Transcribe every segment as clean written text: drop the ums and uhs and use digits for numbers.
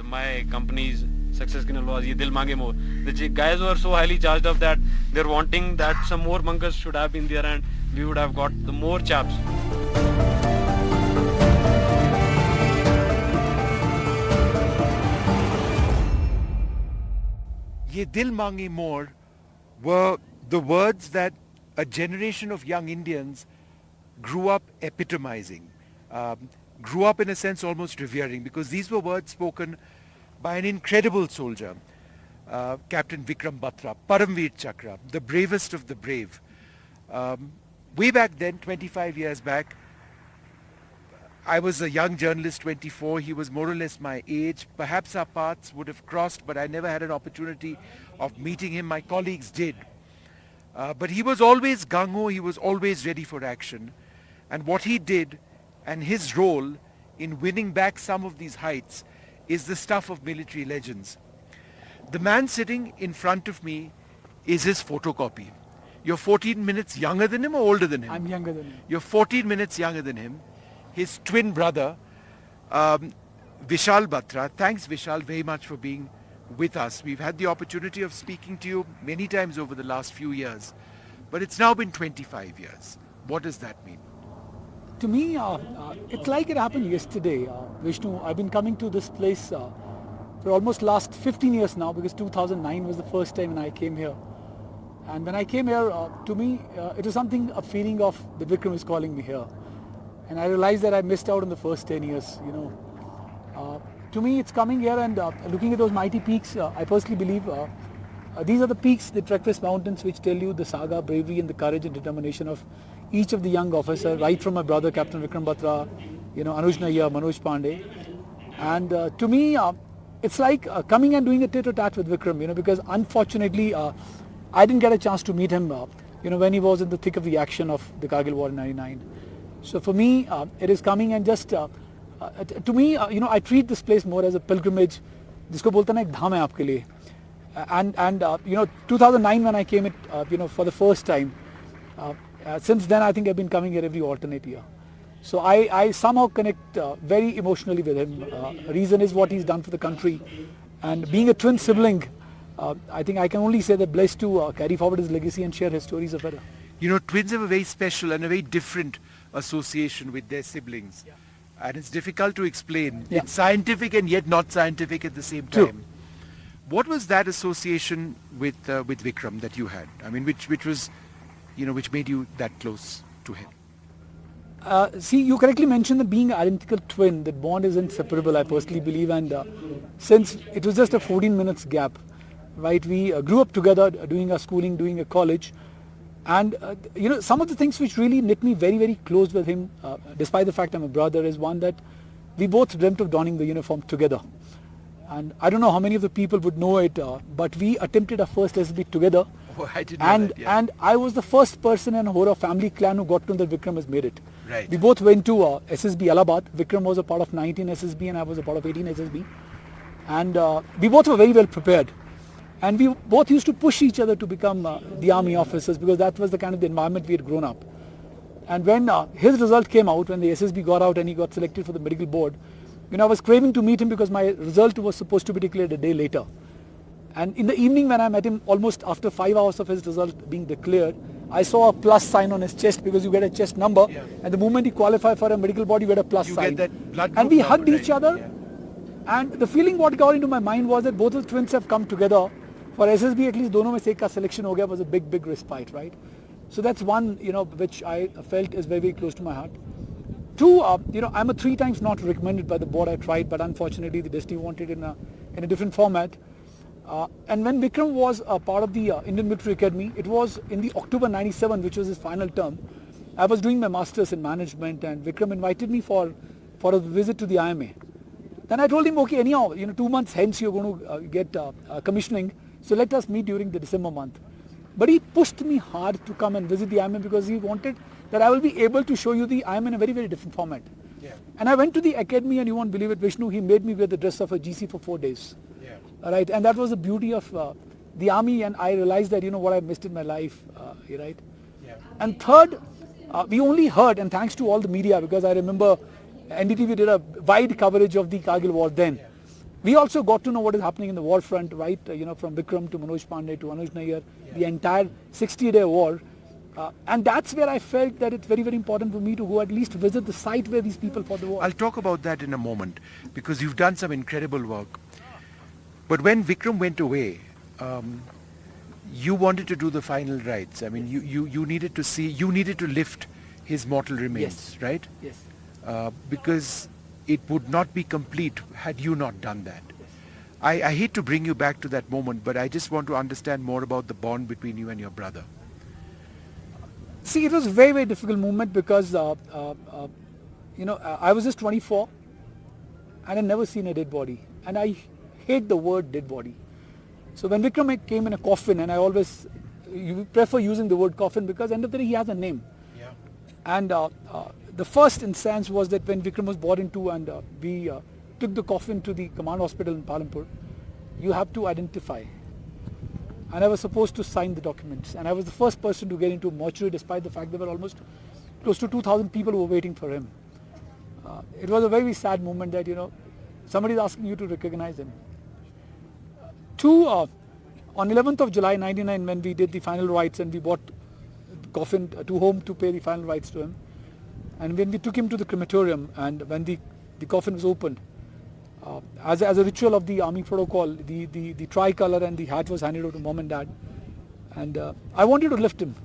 My company's success can was ye dil mange more. The guys were so highly charged up that they're wanting that some more bunkers should have been there and we would have got the more chaps. Ye dil mange more were the words that a generation of young Indians grew up epitomizing, grew up in a sense almost revering, because these were words spoken by an incredible soldier, Captain Vikram Batra, Paramveer Chakra, the bravest of the brave. Way back then, 25 years back, I was a young journalist, 24. He was more or less my age. Perhaps our paths would have crossed, but I never had an opportunity of meeting him. My colleagues did. But he was always gung-ho. He was always ready for action. And what he did and his role in winning back some of these heights is the stuff of military legends. The man sitting in front of me is his photocopy. You're 14 minutes younger than him or older than him? I'm younger than him. You're 14 minutes younger than him. His twin brother, Vishal Batra. Thanks, Vishal, very much for being with us. We've had the opportunity of speaking to you many times over the last few years, but it's now been 25 years. What does that mean? To me, it's like it happened yesterday, Vishnu. I've been coming to this place for almost last 15 years now, because 2009 was the first time when I came here. And when I came here, to me, it was a feeling of that Vikram is calling me here. And I realized that I missed out on the first 10 years, To me, it's coming here and looking at those mighty peaks. I personally believe these are the peaks, the treacherous mountains, which tell you the saga, bravery and the courage and determination of each of the young officers, right from my brother, Captain Vikram Batra, Anuj Nayyar, Manoj Pandey. And to me, it's like coming and doing a tit-for-tat with Vikram, because unfortunately, I didn't get a chance to meet him, when he was in the thick of the action of the Kargil War in 99. So for me, it is coming and just, to me, I treat this place more as a pilgrimage. जिसको बोलते हैं ना एक धाम है आपके लिए. And 2009 when I came it, for the first time. Since then, I think I've been coming here every alternate year. So I somehow connect very emotionally with him. Reason is what he's done for the country. And being a twin sibling, I think I can only say that blessed to carry forward his legacy and share his stories of it. Twins have a very special and a very different association with their siblings. Yeah. And it's difficult to explain. Yeah. It's scientific and yet not scientific at the same time. True. What was that association with Vikram that you had? I mean, which was, which made you that close to him? See, you correctly mentioned that being identical twin, that bond is inseparable, I personally believe. And since it was just a 14 minutes gap, right, we grew up together doing our schooling, doing a college. And, some of the things which really knit me very, very close with him, despite the fact I'm a brother, is one that we both dreamt of donning the uniform together. And I don't know how many of the people would know it, but we attempted our first SSB together. Oh, I didn't know that, yeah. And I was the first person in a Hora family clan who got to know that Vikram has made it. Right. We both went to SSB Allahabad. Vikram was a part of 19 SSB and I was a part of 18 SSB. And we both were very well prepared. And we both used to push each other to become the army officers, because that was the kind of the environment we had grown up. And when his result came out, when the SSB got out and he got selected for the medical board, I was craving to meet him because my result was supposed to be declared a day later. And in the evening when I met him, almost after 5 hours of his result being declared, I saw a plus sign on his chest, because you get a chest number, yeah. And the moment you qualify for a medical board, you get a plus sign. You get that blood group and we number, hugged right? each other. Yeah. And the feeling what got into my mind was that both the twins have come together. For SSB, at least दोनों में से एक का selection हो गया, was a big respite, right? So that's one, which I felt is very, very close to my heart. Two, I'm a 3 times not recommended by the board. I tried, but unfortunately the destiny wanted in a different format. And when Vikram was a part of the Indian Military Academy, it was in the October 97, which was his final term. I was doing my masters in management, and Vikram invited me for a visit to the IMA. Then I told him, okay, anyhow, 2 months hence you're going to get commissioning. So let us meet during the December month. But he pushed me hard to come and visit the IMA, because he wanted that I will be able to show you the IMA in a very, very different format. Yeah. And I went to the academy, and you won't believe it, Vishnu, he made me wear the dress of a GC for 4 days. Yeah. Right? And that was the beauty of the army, and I realized that, what I missed in my life, right? Yeah. And third, we only heard, and thanks to all the media, because I remember NDTV did a wide coverage of the Kargil War then. We also got to know what is happening in the war front, right? From Vikram to Manoj Pandey to Anuj Nayyar, the entire 60-day war. And that's where I felt that it's very, very important for me to go at least visit the site where these people fought the war. I'll talk about that in a moment because you've done some incredible work. But when Vikram went away, you wanted to do the final rites. I mean, you needed to lift his mortal remains, Yes. right? Yes. Because it would not be complete had you not done that. I hate to bring you back to that moment, but I just want to understand more about the bond between you and your brother. See, it was a very, very difficult moment because, I was just 24 and I'd never seen a dead body. And I hate the word dead body. So when Vikram came in a coffin, and you prefer using the word coffin because end of the day he has a name. Yeah. And the first instance was that when Vikram was brought into and we took the coffin to the command hospital in Palampur, you have to identify. And I was supposed to sign the documents. And I was the first person to get into a mortuary despite the fact there were almost close to 2,000 people who were waiting for him. It was a very sad moment that, somebody is asking you to recognize him. On 11th of July 99, when we did the final rites and we brought the coffin to home to pay the final rites to him, and when we took him to the crematorium and when the coffin was opened, as a ritual of the army protocol, the tricolor and the hat was handed over to mom and dad, and I wanted to lift him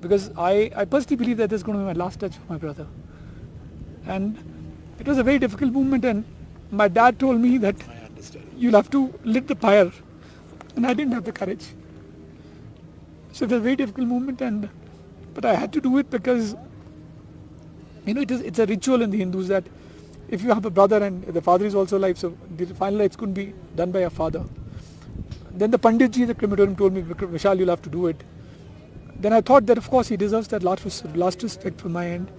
because I personally believe that this is going to be my last touch with my brother, and it was a very difficult moment, and my dad told me that you'll have to lit the pyre, and I didn't have the courage. So it was a very difficult moment, but I had to do it because it's a ritual in the Hindus that if you have a brother and the father is also alive, so the final rites couldn't be done by a father. Then the Panditji in the crematorium told me, Vishal, you'll have to do it. Then I thought that of course he deserves that last respect from my end,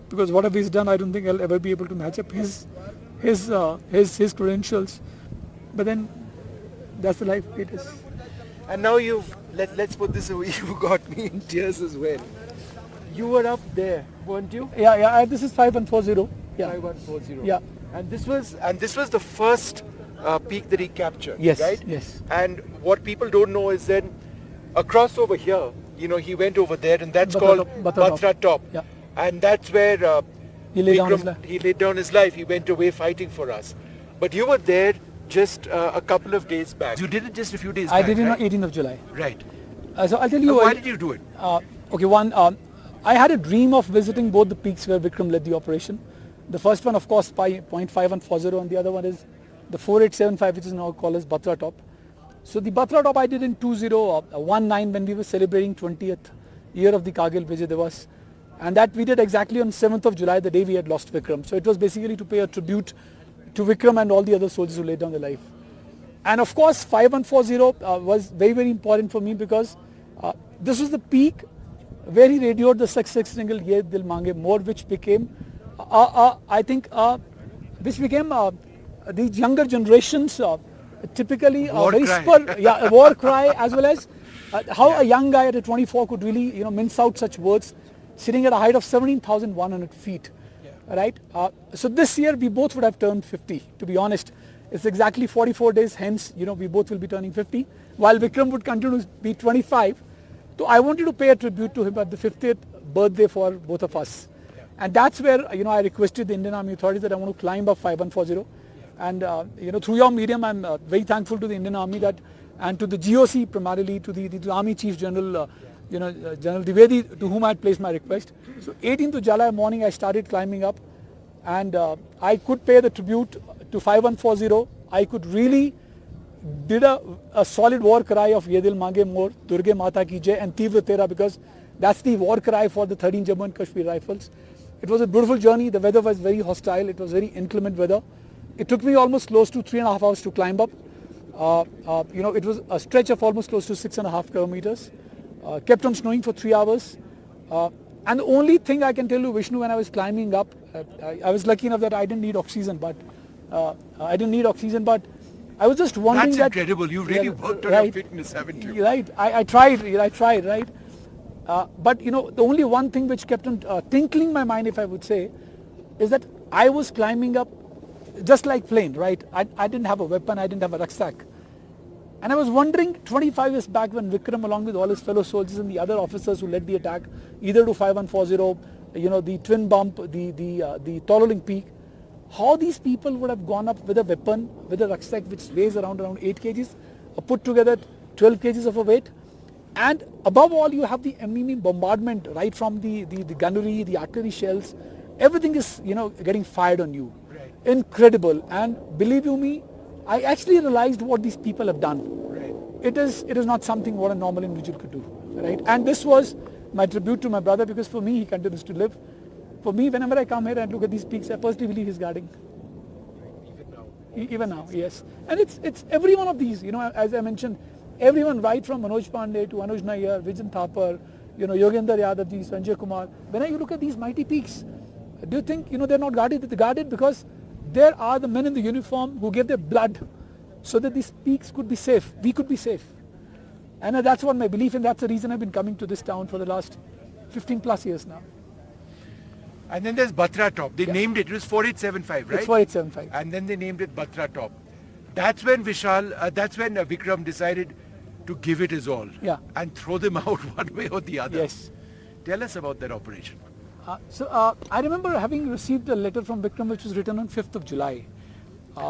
because whatever he's done, I don't think I'll ever be able to match up his credentials. But then that's the life it is. And now let's put this away, you got me in tears as well. You were up there, weren't you? Yeah. This is 5140. Yeah. 5140. Yeah. And this was the first peak that he captured, Yes. right? Yes. And what people don't know is then across over here, he went over there, and that's Batra called Top. Batra Batra Top. Yeah. And that's where He laid down his life. he laid down his life. He went away fighting for us. But you were there just a couple of days back. You did it just a few days I back, did it on right? 18th of July. Right. So I'll tell you Why did you do it? Okay, one, I had a dream of visiting both the peaks where Vikram led the operation. The first one, of course, by 0.5140, and the other one is the 4875, which is now called as Batra Top. So the Batra Top I did in 2019 when we were celebrating 20th year of the Kargil Vijay Divas. And that we did exactly on 7th of July, the day we had lost Vikram. So it was basically to pay a tribute to Vikram and all the other soldiers who laid down their life. And of course, 5140 was very, very important for me because this was the peak where he radioed the success single Ye Dil Mange More, which became, the younger generations typically War very cry. a war cry, as well as how a young guy at 24 could really mince out such words, sitting at a height of 17,100 feet. Right? So this year we both would have turned 50, to be honest. It's exactly 44 days hence, we both will be turning 50, while Vikram would continue to be 25. So I wanted to pay a tribute to him at the 50th birthday for both of us. Yeah. And that's where, I requested the Indian Army authorities that I want to climb up 5140. Yeah. And, through your medium, I'm very thankful to the Indian Army and to the GOC primarily, to the Army Chief General, General Dwivedi, to whom I had placed my request. So 18th of July morning, I started climbing up, and I could pay the tribute to 5140. I could really did a solid war cry of Ye Dil Mange More, Durge Mata Ki Jai, and Tivra Tera, because that's the war cry for the 13 Jammu and Kashmir Rifles. It was a beautiful journey. The weather was very hostile. It was very inclement weather. It took me almost close to 3.5 hours to climb up. It was a stretch of almost close to 6.5 kilometers. Kept on snowing for 3 hours. And the only thing I can tell you, Vishnu, when I was climbing up, I was lucky enough that I didn't need oxygen, but I was just wondering That's incredible. You really worked on your fitness, haven't you? Right. I tried, right? But the only one thing which kept on tinkling my mind, if I would say, is that I was climbing up just like plane, right? I didn't have a weapon, I didn't have a rucksack. And I was wondering 25 years back when Vikram, along with all his fellow soldiers and the other officers who led the attack, either to 5140, the twin bump, the Tololing peak, how these people would have gone up with a weapon, with a rucksack which weighs around 8 kgs, put together 12 kgs of a weight. And above all, you have the enemy bombardment right from the gunnery, the artillery shells. Everything is, getting fired on you. Right. Incredible. And believe you me, I actually realized what these people have done. Right. It is not something what a normal individual could do. Right. And this was my tribute to my brother, because for me, he continues to live. For me, whenever I come here and look at these peaks, I personally believe he's guarding. Even now. Even now, yes. And it's every one of these, as I mentioned, everyone right from Manoj Pandey to Anuj Nayyar, Vijay Thapar, Yogendra Yadavji, Sanjay Kumar. When I look at these mighty peaks, do you think, they're not guarded? They're guarded because there are the men in the uniform who gave their blood so that these peaks could be safe. We could be safe. And that's what my belief, and that's the reason I've been coming to this town for the last 15 plus years now. And then there's Batra Top. They named it. It was 4875, right? It's 4875. And then they named it Batra Top. That's when Vikram decided to give it his all. Yeah. And throw them out one way or the other. Yes. Tell us about that operation. I remember having received a letter from Vikram which was written on 5th of July.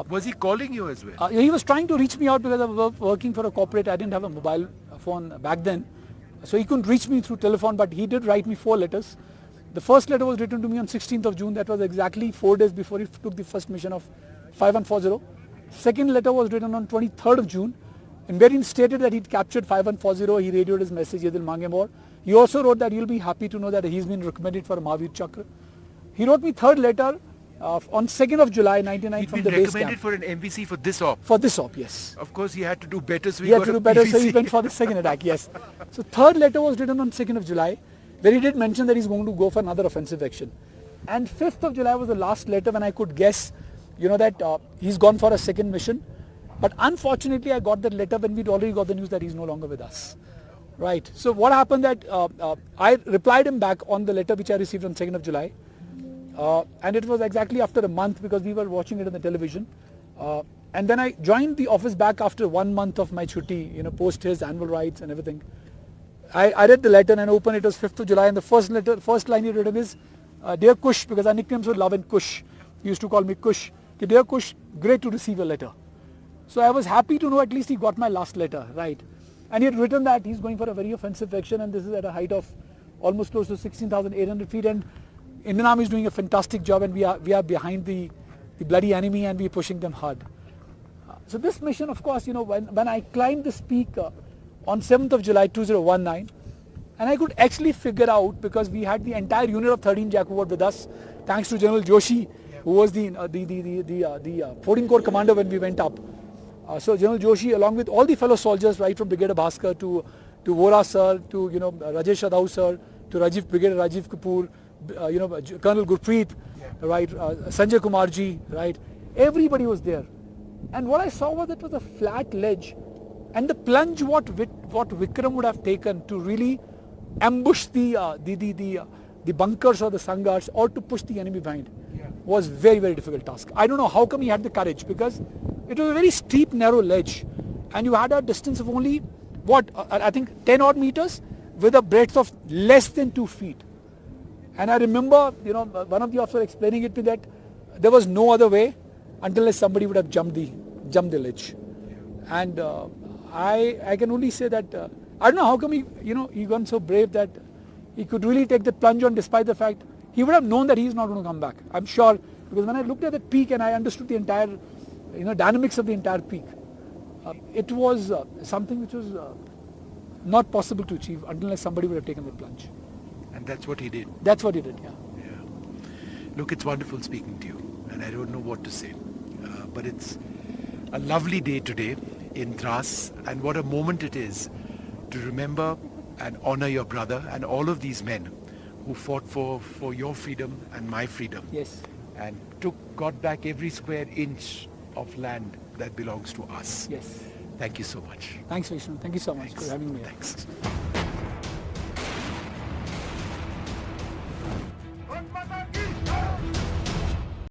Was he calling you as well? He was trying to reach me out because I was working for a corporate. I didn't have a mobile phone back then. So he couldn't reach me through telephone, but he did write me 4 letters. The first letter was written to me on 16th of June. That was exactly 4 days before he took the first mission of 5140. Second letter was written on 23rd of June, in where he stated that he'd captured 5140. He radioed his message, "Ye dil mange more." He also wrote that you'll be happy to know that he's been recommended for a Mahavir Chakra. He wrote me third letter on 2nd of July 99 He'd from been the base recommended camp. for an MVC for this op. For this op, yes. Of course, he had to do better, so He had got to a do better, so he PVC. went for the second attack, yes. So third letter was written on 2nd of July, where he did mention that he's going to go for another offensive action. And 5th of July was the last letter when I could guess, that he's gone for a second mission. But unfortunately, I got that letter when we'd already got the news that he's no longer with us. Right. So what happened that I replied him back on the letter which I received on 2nd of July. And it was exactly after a month because we were watching it on the television. And then I joined the office back after 1 month of my chutti, post his annual rites and everything. I read the letter and opened it. It was 5th of July, and the first line he written is, "Dear Kush," because our nicknames were Love and Kush. He used to call me Kush. "Dear Kush, great to receive your letter." So I was happy to know at least he got my last letter, right? And he had written that he's going for a very offensive action, and this is at a height of almost close to 16,800 feet, and Indian Army is doing a fantastic job, and we are behind the bloody enemy, and we're pushing them hard. So this mission, of course, when I climbed this peak on 7th of July 2019, and I could actually figure out, because we had the entire unit of 13 Jacob with us, thanks to General Joshi, who was the 14 Corps commander when we went up. So General Joshi, along with all the fellow soldiers, right from Brigadier Bhaskar to Vora sir, to Rajesh Adau sir, to Brigadier Rajiv Kapoor, Colonel Gurpreet, right, Sanjay Kumarji, right, everybody was there. And what I saw was it was a flat ledge, and the plunge what Vikram would have taken to really ambush the bunkers or the sangars, or to push the enemy behind, was very, very difficult task. I don't know how come he had the courage, because it was a very steep, narrow ledge, and you had a distance of only I think 10 odd meters with a breadth of less than 2 feet. And I remember, one of the officers explaining it to me that there was no other way until somebody would have jumped the ledge. And I can only say that I don't know how come he gone so brave that he could really take the plunge on, despite the fact he would have known that he's not going to come back. I'm sure, because when I looked at the peak and I understood the entire dynamics of the entire peak, it was something which was not possible to achieve unless somebody would have taken the plunge. And that's what he did. That's what he did, yeah. Look, it's wonderful speaking to you, and I don't know what to say. But it's a lovely day today in Dras, and what a moment it is to remember and honor your brother and all of these men who fought for your freedom and my freedom. Yes. And got back every square inch of land that belongs to us. Yes. Thank you so much. Thanks, Vishnu. Thank you so much Thanks. for having me. Thanks.